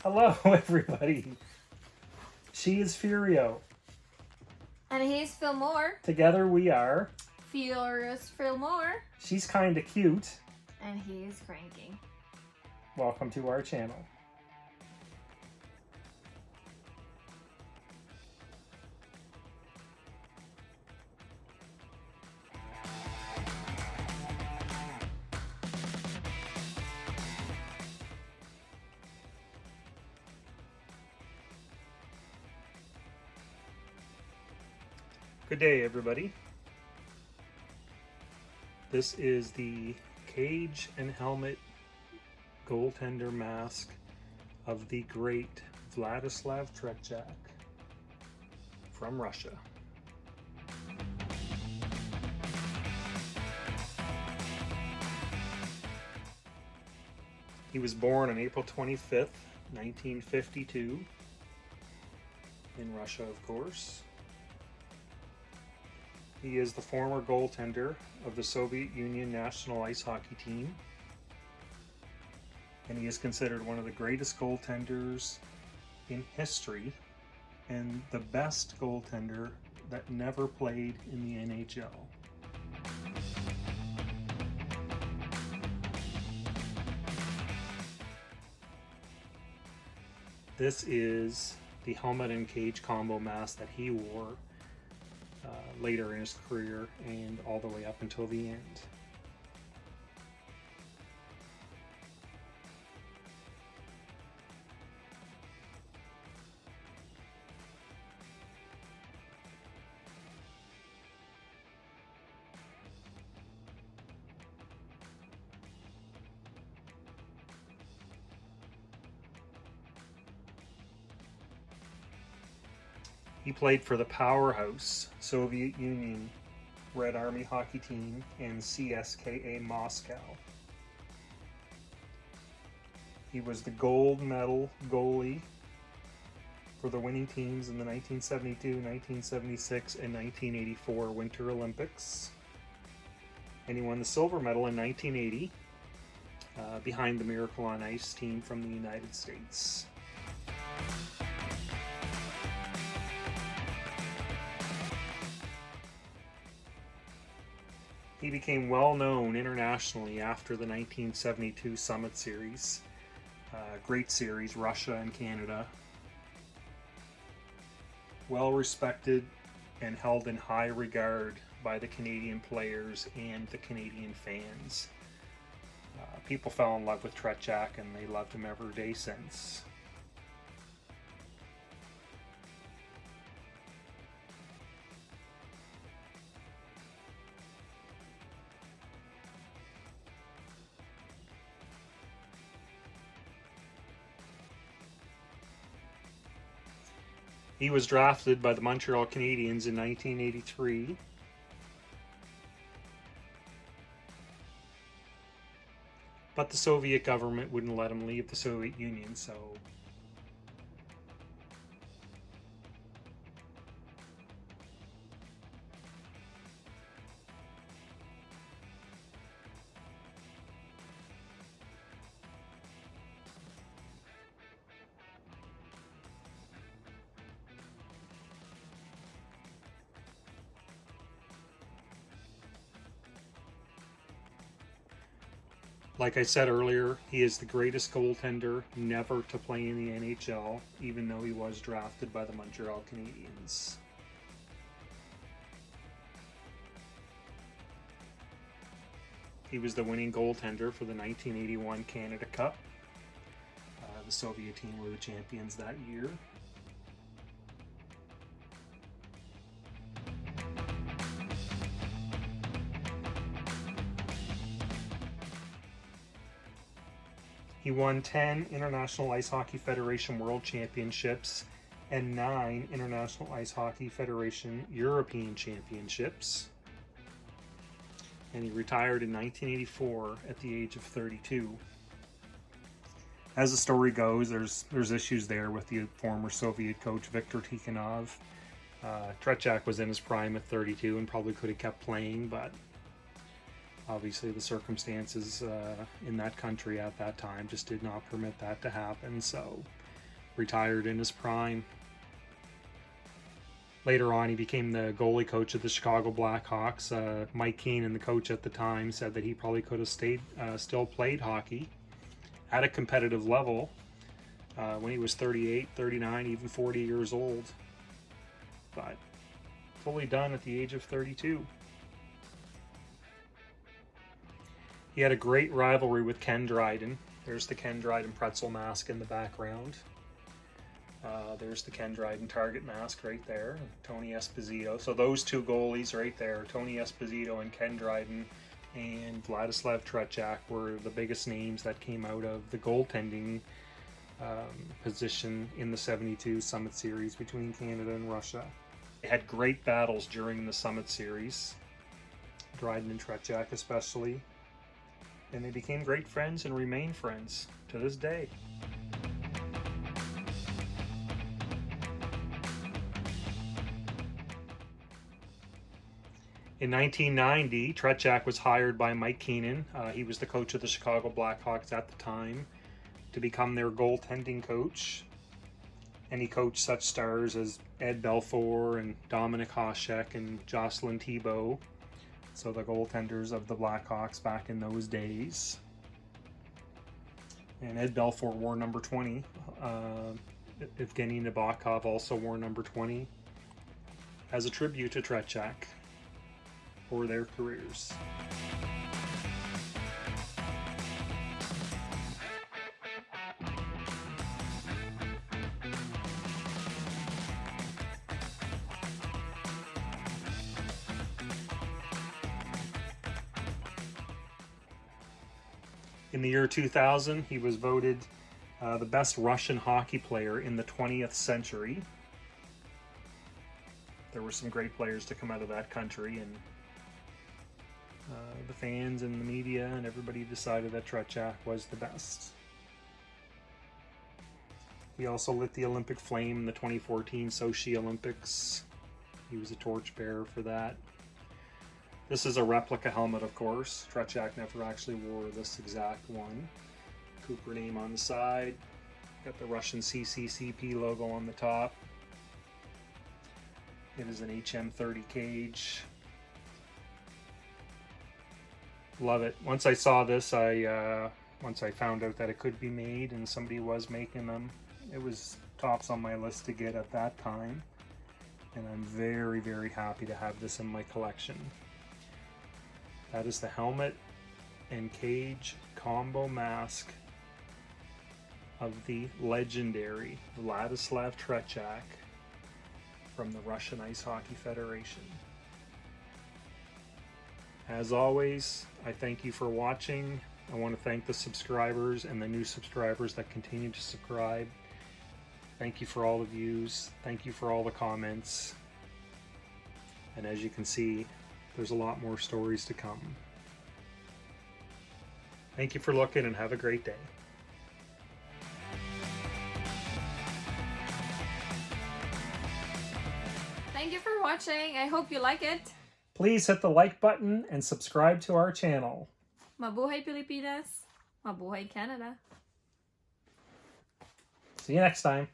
Hello, everybody. She is Furio. And he's Fillmore. Together we are Furious Fillmore. She's Kinda Cute. And he's cranky. Welcome to our channel. Good day, everybody. This is the cage and helmet goaltender mask of the great Vladislav Tretiak from Russia. He was born on April 25th, 1952, in Russia, of course. He is the former goaltender of the Soviet Union national ice hockey team, and he is considered one of the greatest goaltenders in history and the best goaltender that never played in the NHL. This is the helmet and cage combo mask that he wore later in his career and all the way up until the end. He played for the powerhouse Soviet Union Red Army hockey team and CSKA Moscow. He was the gold medal goalie for the winning teams in the 1972, 1976, and 1984 Winter Olympics. And he won the silver medal in 1980 behind the Miracle on Ice team from the United States. He became well known internationally after the 1972 Summit Series. Great series, Russia and Canada. Well respected and held in high regard by the Canadian players and the Canadian fans. People fell in love with Tretiak and they loved him every day since. He was drafted by the Montreal Canadiens in 1983. But the Soviet government wouldn't let him leave the Soviet Union, so like I said earlier, he is the greatest goaltender never to play in the NHL, even though he was drafted by the Montreal Canadiens. He was the winning goaltender for the 1981 Canada Cup. The Soviet team were the champions that year. He won 10 International Ice Hockey Federation World Championships and 9 International Ice Hockey Federation European Championships. And he retired in 1984 at the age of 32. As the story goes, there's issues there with the former Soviet coach Viktor Tikhonov. Tretiak was in his prime at 32 and probably could have kept playing, but obviously the circumstances in that country at that time just did not permit that to happen. So retired in his prime. Later on, he became the goalie coach of the Chicago Blackhawks. Mike Keenan, the coach at the time, said that he probably could have still played hockey at a competitive level when he was 38, 39, even 40 years old. But fully done at the age of 32. He had a great rivalry with Ken Dryden. There's the Ken Dryden pretzel mask in the background. There's the Ken Dryden target mask right there, Tony Esposito. So those two goalies right there, Tony Esposito and Ken Dryden, and Vladislav Tretiak were the biggest names that came out of the goaltending position in the 72 Summit Series between Canada and Russia. They had great battles during the Summit Series, Dryden and Tretiak especially, and they became great friends and remain friends to this day. In 1990, Tretiak was hired by Mike Keenan. He was the coach of the Chicago Blackhawks at the time, to become their goaltending coach. And he coached such stars as Ed Belfour and Dominic Hasek and Jocelyn Thibault, so the goaltenders of the Blackhawks back in those days. And Ed Belfour wore number 20. Evgeny Nabokov also wore number 20 as a tribute to Tretiak for their careers. In the year 2000, he was voted the best Russian hockey player in the 20th century. There were some great players to come out of that country, and the fans and the media and everybody decided that Tretiak was the best. He also lit the Olympic flame in the 2014 Sochi Olympics. He was a torchbearer for that. This is a replica helmet, of course. Tretiak never actually wore this exact one. Cooper name on the side. Got the Russian CCCP logo on the top. It is an HM30 cage. Love it. Once I saw this, once I found out that it could be made and somebody was making them, it was tops on my list to get at that time. And I'm very, very happy to have this in my collection. That is the helmet and cage combo mask of the legendary Vladislav Tretiak from the Russian Ice Hockey Federation. As always, I thank you for watching. I want to thank the subscribers and the new subscribers that continue to subscribe. Thank you for all the views. Thank you for all the comments. And as you can see, there's a lot more stories to come. Thank you for looking and have a great day. Thank you for watching. I hope you like it. Please hit the like button and subscribe to our channel. Mabuhay Pilipinas. Mabuhay Canada. See you next time.